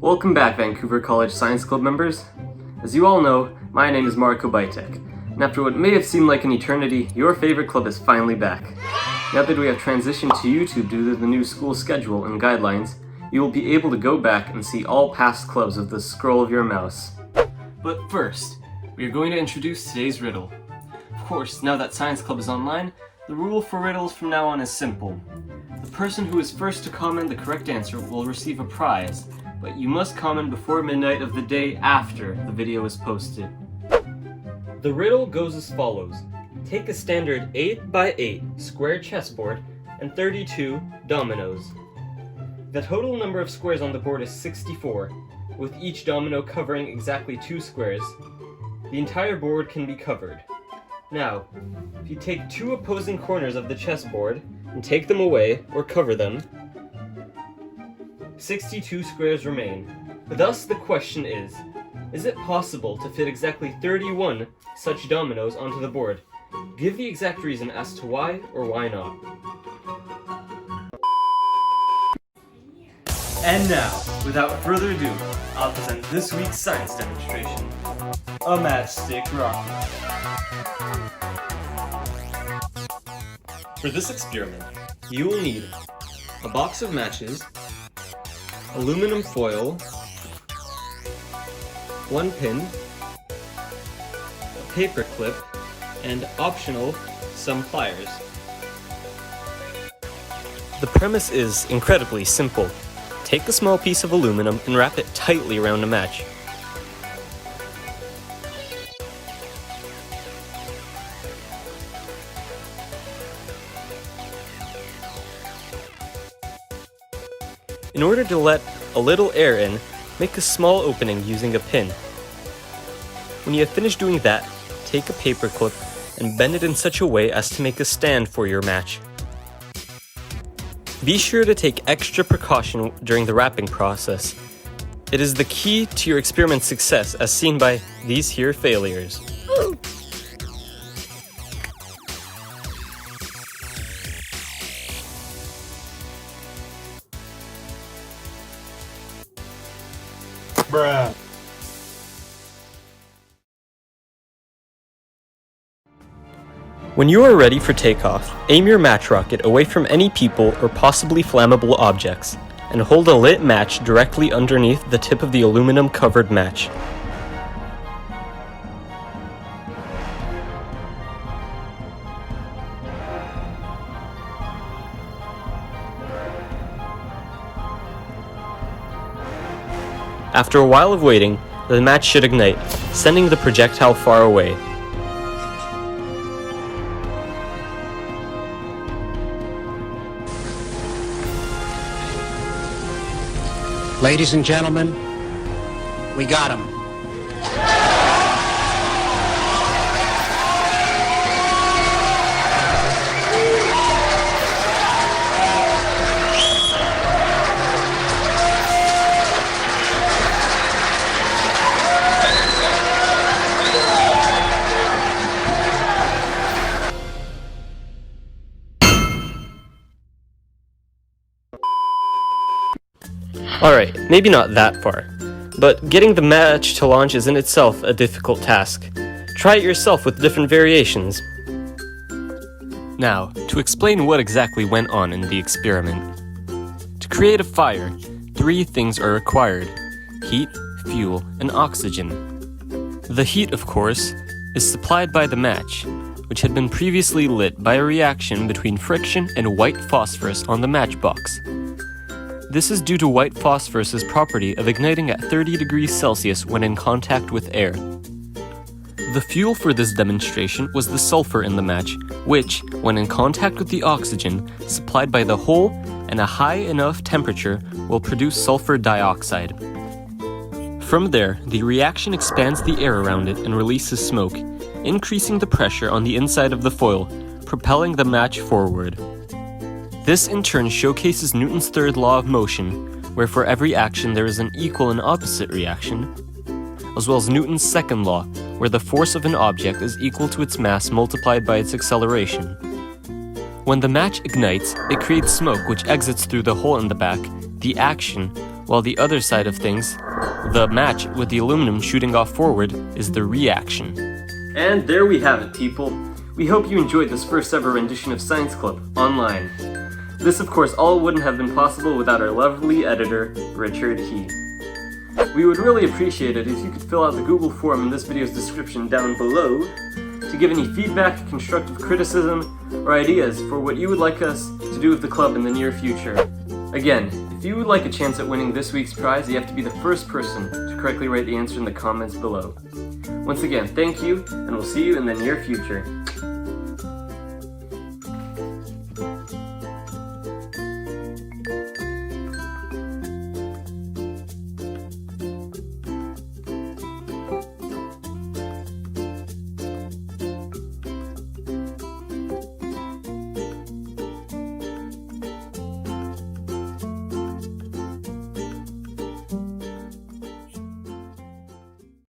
Welcome back, Vancouver College Science Club members. As you all know, my name is Marco Bajtek, and after what may have seemed like an eternity, your favorite club is finally back. Now that we have transitioned to YouTube due to the new school schedule and guidelines, you will be able to go back and see all past clubs with the scroll of your mouse. But first, we are going to introduce today's riddle. Of course, now that Science Club is online, the rule for riddles from now on is simple. The person who is first to comment the correct answer will receive a prize, but you must comment before midnight of the day after the video is posted. The riddle goes as follows. Take a standard 8x8 square chessboard and 32 dominoes. The total number of squares on the board is 64, with each domino covering exactly 2 squares. The entire board can be covered. Now, if you take 2 opposing corners of the chessboard and take them away or cover them, 62 squares remain. Thus the question is it possible to fit exactly 31 such dominoes onto the board? Give the exact reason as to why or why not. And now, without further ado, I'll present this week's science demonstration, a matchstick rocket. For this experiment, you will need a box of matches, aluminum foil, 1 pin, a paper clip, and optional, some pliers. The premise is incredibly simple. Take a small piece of aluminum and wrap it tightly around a match. In order to let a little air in, make a small opening using a pin. When you have finished doing that, take a paper clip and bend it in such a way as to make a stand for your match. Be sure to take extra precaution during the wrapping process. It is the key to your experiment's success, as seen by these here failures. Bruh. When you are ready for takeoff, aim your match rocket away from any people or possibly flammable objects, and hold a lit match directly underneath the tip of the aluminum covered match. After a while of waiting, the match should ignite, sending the projectile far away. Ladies and gentlemen, we got him. Alright, maybe not that far, but getting the match to launch is in itself a difficult task. Try it yourself with different variations. Now, to explain what exactly went on in the experiment. To create a fire, 3 things are required: heat, fuel, and oxygen. The heat, of course, is supplied by the match, which had been previously lit by a reaction between friction and white phosphorus on the matchbox. This is due to white phosphorus's property of igniting at 30 degrees Celsius when in contact with air. The fuel for this demonstration was the sulfur in the match, which, when in contact with the oxygen supplied by the hole and a high enough temperature, will produce sulfur dioxide. From there, the reaction expands the air around it and releases smoke, increasing the pressure on the inside of the foil, propelling the match forward. This in turn showcases Newton's third law of motion, where for every action there is an equal and opposite reaction, as well as Newton's second law, where the force of an object is equal to its mass multiplied by its acceleration. When the match ignites, it creates smoke which exits through the hole in the back. The action, while the other side of things, the match with the aluminum shooting off forward, is the reaction. And there we have it, people. We hope you enjoyed this first ever rendition of Science Club online. This, of course, all wouldn't have been possible without our lovely editor, Richard He. We would really appreciate it if you could fill out the Google form in this video's description down below to give any feedback, constructive criticism, or ideas for what you would like us to do with the club in the near future. Again, if you would like a chance at winning this week's prize, you have to be the first person to correctly write the answer in the comments below. Once again, thank you, and we'll see you in the near future.